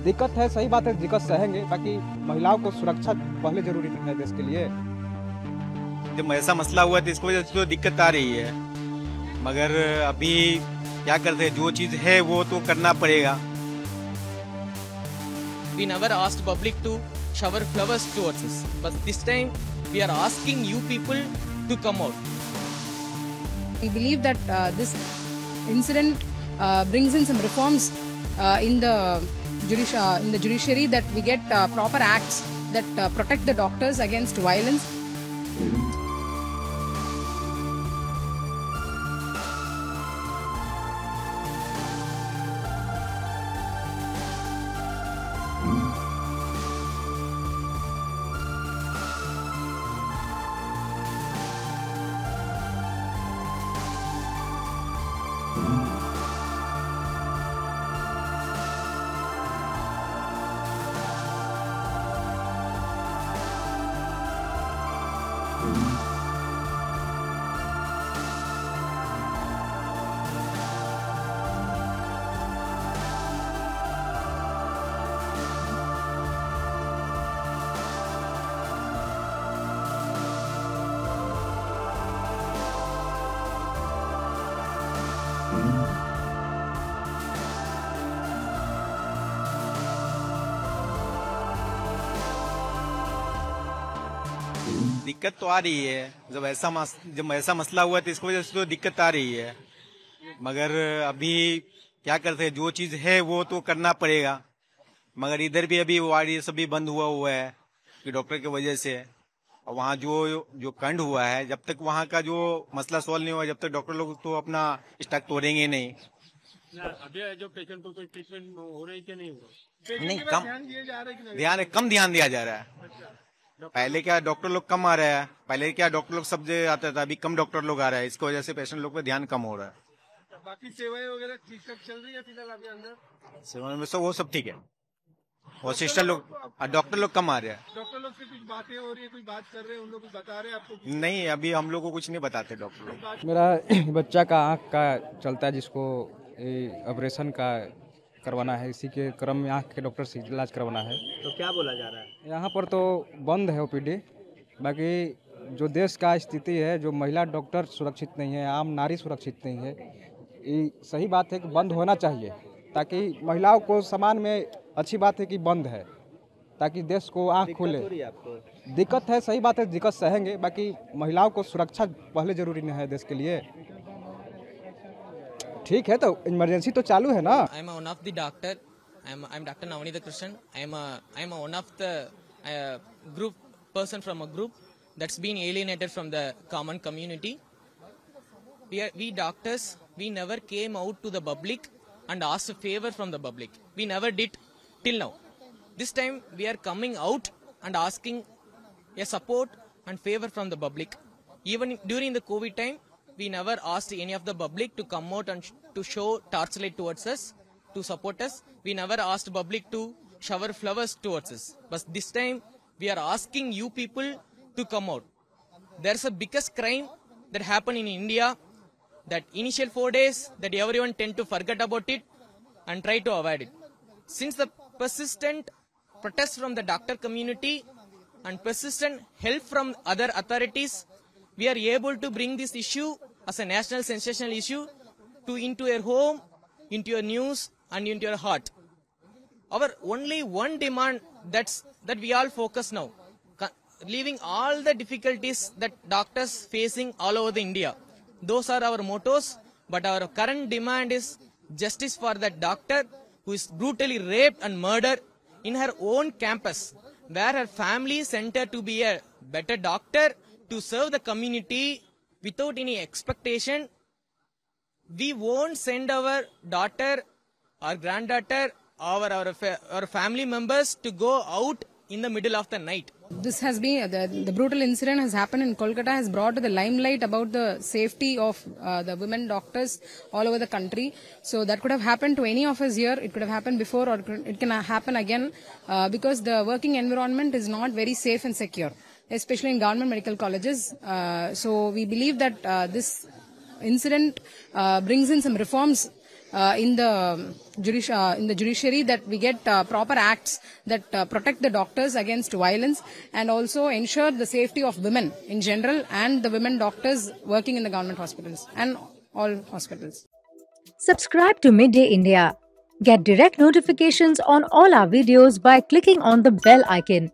दिक्कत है, सही बात है, दिक्कत सहेंगे। बाकी महिलाओं को सुरक्षा पहले जरूरी है देश के लिए। जब ऐसा मसला हुआ तो इसकी वजह से तो दिक्कत आ रही है, मगर अभी क्या करते हैं, जो चीज है वो तो करना पड़ेगा। We never asked public to shower flowers towards us, but this time we are asking you people to come out. We believe that this incident brings in some reforms in the judiciary, that we get proper acts that protect the doctors against violence. दिक्कत तो आ रही है। जब ऐसा मसला हुआ तो इसकी वजह से तो दिक्कत आ रही है, मगर अभी क्या करते हैं, जो चीज है वो तो करना पड़ेगा। मगर इधर भी अभी वार्ड ये सब भी बंद हुआ है कि डॉक्टर की वजह से। और वहाँ जो कांड हुआ है, जब तक वहाँ का जो मसला सॉल्व नहीं हुआ, जब तक डॉक्टर लोग तो अपना स्टॉक तोड़ेंगे नहीं। अभी जो पेशेंट को कोई ट्रीटमेंट हो रही है नहीं नहीं, कम ध्यान दिया जा रहा है। पहले क्या डॉक्टर लोग कम आ रहा है, पहले क्या डॉक्टर लोग सब जगह आता था, अभी कम डॉक्टर लोग आ रहा है। इसकी वजह से पेशेंट लोग पे ध्यान कम हो रहा है। बाकी सेवाएं वगैरह ठीक ठाक चल रही है फिलहाल आपके अंदर? सेवाएं में वो सब ठीक है, और सिस्टर लोग डॉक्टर लोग कम आ रहे हैं। डॉक्टर लोग से कुछ बातें हो रही है, कुछ बात कर रहे हैं, उन लोग कुछ बता रहे हैं आपको? नहीं, अभी हम लोग को कुछ नहीं बताते डॉक्टर लोग। मेरा बच्चा का आँख का चलता है, जिसको ऑपरेशन का करवाना है, इसी के क्रम में आँख के डॉक्टर से इलाज करवाना है। तो क्या बोला जा रहा है? यहाँ पर तो बंद है ओपीडी। बाकी जो देश का स्थिति है, जो महिला डॉक्टर सुरक्षित नहीं है, आम नारी सुरक्षित नहीं है, ये सही बात है कि बंद होना चाहिए, ताकि महिलाओं को सम्मान में अच्छी बात है कि बंद है, ताकि देश को आँख खुले। दिक्कत है, सही बात है, दिक्कत सहेंगे। बाकी महिलाओं को सुरक्षा पहले जरूरी नहीं है देश के लिए। ठीक है, तो इमरजेंसी तो चालू है ना। I am one of the doctor. I am Dr. Navneet Krishnan. I am one of the group person from a group that's been alienated from the common community. We doctors, we never came out to the public and asked a favor from the public. We never did till now. This time we are coming out and asking a support and favor from the public. Even during the COVID time, we never asked any of the public to come out and to show torchlight towards us, to support us. We never asked public to shower flowers towards us. But this time, we are asking you people to come out. There's a biggest crime that happened in India, that initial 4 days, that everyone tend to forget about it and try to avoid it. Since the persistent protest from the doctor community and persistent help from other authorities, we are able to bring this issue as a national sensational issue into your home, into your news, and into your heart. Our only one demand that we all focus now, leaving all the difficulties that doctors facing all over the India. Those are our mottos, but our current demand is justice for that doctor who is brutally raped and murdered in her own campus, where her family sent her to be a better doctor, to serve the community without any expectation. We won't send our daughter, our granddaughter, our family members to go out in the middle of the night. This has been, the brutal incident has happened in Kolkata, has brought to the limelight about the safety of the women doctors all over the country. So that could have happened to any of us here. It could have happened before, or it can happen again, because the working environment is not very safe and secure, especially in government medical colleges. So we believe that this incident brings in some reforms in the judiciary, that we get proper acts that protect the doctors against violence, and also ensure the safety of women in general and the women doctors working in the government hospitals and all hospitals. Subscribe to Midday India. Get direct notifications on all our videos by clicking on the bell icon.